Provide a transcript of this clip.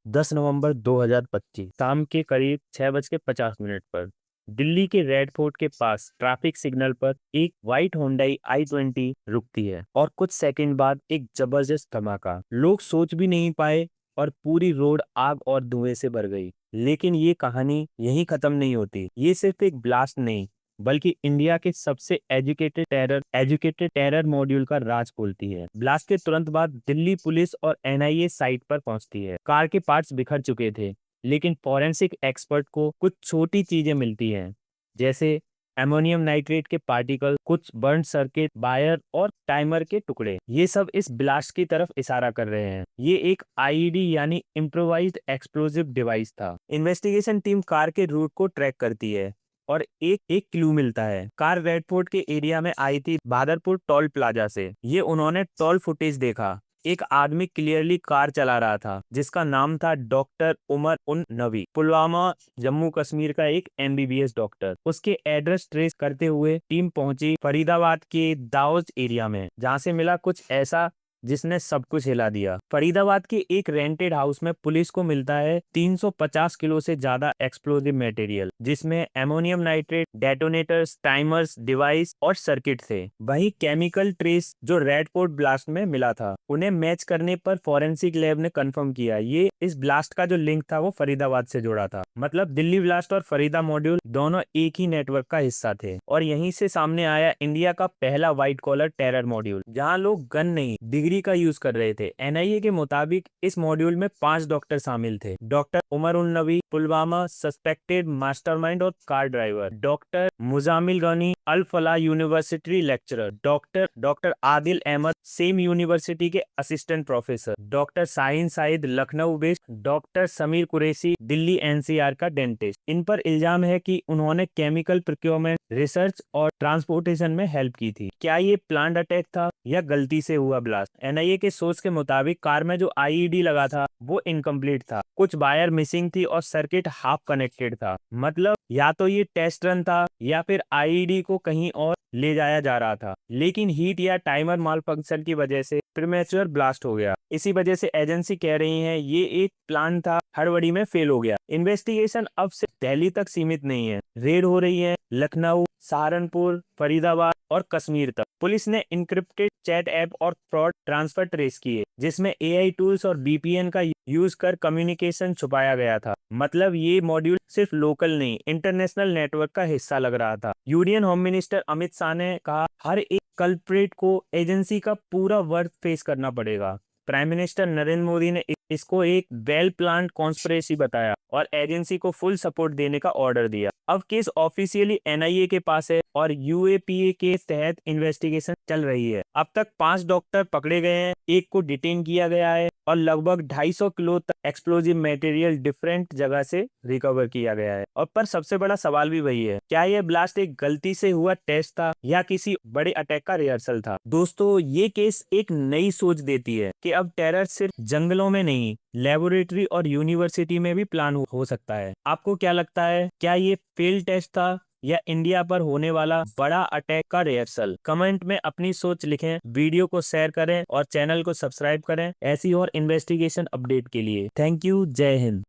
10 नवंबर 2025 शाम के करीब 6:50 पर दिल्ली के रेड फोर्ट के पास ट्रैफिक सिग्नल पर एक वाइट होंडा i20 रुकती है और कुछ सेकंड बाद एक जबरदस्त धमाका। लोग सोच भी नहीं पाए और पूरी रोड आग और धुएं से भर गई। लेकिन ये कहानी यहीं खत्म नहीं होती। ये सिर्फ एक ब्लास्ट नहीं बल्कि इंडिया के सबसे एजुकेटेड टेरर मॉड्यूल का राज खोलती है। ब्लास्ट के तुरंत बाद दिल्ली पुलिस और एनआईए साइट पर पहुंचती है। कार के पार्ट्स बिखर चुके थे, लेकिन फॉरेंसिक एक्सपर्ट को कुछ छोटी चीजें मिलती हैं, जैसे एमोनियम नाइट्रेट के पार्टिकल, कुछ बर्न सर्किट वायर और टाइमर के टुकड़े। ये सब इस ब्लास्ट की तरफ इशारा कर रहे हैं। ये एक आईईडी यानी इम्प्रोवाइज्ड एक्सप्लोजिव डिवाइस था। इन्वेस्टिगेशन टीम कार के रूट को ट्रैक करती है और एक एक क्लू मिलता है। कार रेड फोर्ट के एरिया में आई थी बहादुरपुर टोल प्लाजा से। ये उन्होंने टोल फुटेज देखा। एक आदमी क्लियरली कार चला रहा था जिसका नाम था डॉक्टर उमर उन नवी, पुलवामा जम्मू कश्मीर का एक एमबीबीएस डॉक्टर। उसके एड्रेस ट्रेस करते हुए टीम पहुंची फरीदाबाद के दाऊद एरिया में, जहां से मिला कुछ ऐसा जिसने सब कुछ हिला दिया। फरीदाबाद के एक रेंटेड हाउस में पुलिस को मिलता है 350 किलो से ज्यादा एक्सप्लोजिव मटेरियल, जिसमें ammonium nitrate, detonators, timers, device और सर्किट थे। वही केमिकल ट्रेस जो रेड फोर्ट ब्लास्ट में मिला था, उन्हें मैच करने पर फॉरेंसिक लैब ने कंफर्म किया ये इस ब्लास्ट का जो लिंक था वो फरीदाबाद से जुड़ा था। मतलब दिल्ली ब्लास्ट और फरीदा मॉड्यूल दोनों एक ही नेटवर्क का हिस्सा थे। और यहीं से सामने आया इंडिया का पहला व्हाइट कॉलर टेरर मॉड्यूल, जहां लोग गन नहीं डिग्री का यूज कर रहे थे। एनआईए के मुताबिक इस मॉड्यूल में 5 डॉक्टर शामिल थे। Doctor Umar un Nabi, Pulwama suspected mastermind और car driver. Doctor Muzammil Ghani, Al Falah university lecturer. Doctor Adil Ahmad, same university के assistant professor. Doctor Shaheen Saeed, Lucknow based. Doctor Sameer Qureshi, Delhi NCR का डेंटिस्ट। इन पर इल्जाम है कि उन्होंने केमिकल प्रोक्योरमेंट, रिसर्च और ट्रांसपोर्टेशन में हेल्प की थी। क्या ये प्लान्ड अटैक था या गलती से हुआ ब्लास्ट? एनआईए के सोर्स के मुताबिक कार में जो आईईडी लगा था वो इनकम्प्लीट था, कुछ वायर मिसिंग थी और सर्किट हाफ कनेक्टेड था। मतलब या तो ये टेस्ट रन था या फिर आईईडी को कहीं और ले जाया जा रहा था, लेकिन हीट या टाइमर माल फंक्शन की वजह से प्रीमेच्योर ब्लास्ट हो गया। इसी वजह से एजेंसी कह रही है ये एक प्लान था, हड़बड़ी में फेल हो गया। इन्वेस्टिगेशन अब सिर्फ दिल्ली तक सीमित नहीं है, रेड हो रही है लखनऊ, सहारनपुर, फरीदाबाद और कश्मीर तक। पुलिस ने इनक्रिप्टेड चैट ऐप और फ्रॉड ट्रांसफर ट्रेस किए, जिसमें एआई टूल्स और बीपीएन का यूज कर कम्युनिकेशन छुपाया गया था। मतलब ये मॉड्यूल सिर्फ लोकल नहीं, इंटरनेशनल नेटवर्क का हिस्सा लग रहा था। Union home minister Amit Shah ने कहा हर एक कल्प्रेट को एजेंसी का पूरा वर्क फेस करना पड़ेगा। प्राइम मिनिस्टर नरेंद्र मोदी ने इसको एक वेल प्लान्ड कॉन्स्पिरेसी बताया और एजेंसी को फुल सपोर्ट देने का ऑर्डर दिया। अब केस ऑफिशियली एनआईए के पास है और यूएपीए के तहत इन्वेस्टिगेशन चल रही है। अब तक 5 डॉक्टर पकड़े गए हैं, एक को डिटेन किया गया है और लगभग 250 किलो तक एक्सप्लोजिव मटेरियल डिफरेंट जगह से रिकवर किया गया है। और पर सबसे बड़ा सवाल भी वही है, क्या यह ब्लास्ट एक गलती से हुआ टेस्ट था या किसी बड़े अटैक का रिहर्सल था? दोस्तों, ये केस एक नई सोच देती है कि अब टेरर सिर्फ जंगलों में नहीं, लेबोरेटरी और यूनिवर्सिटी में भी प्लान हो सकता है। आपको क्या लगता है, क्या ये फेल टेस्ट था या इंडिया पर होने वाला बड़ा अटैक का रिहर्सल? कमेंट में अपनी सोच लिखें, वीडियो को शेयर करें और चैनल को सब्सक्राइब करें ऐसी और इन्वेस्टिगेशन अपडेट के लिए। Thank you. जय हिंद।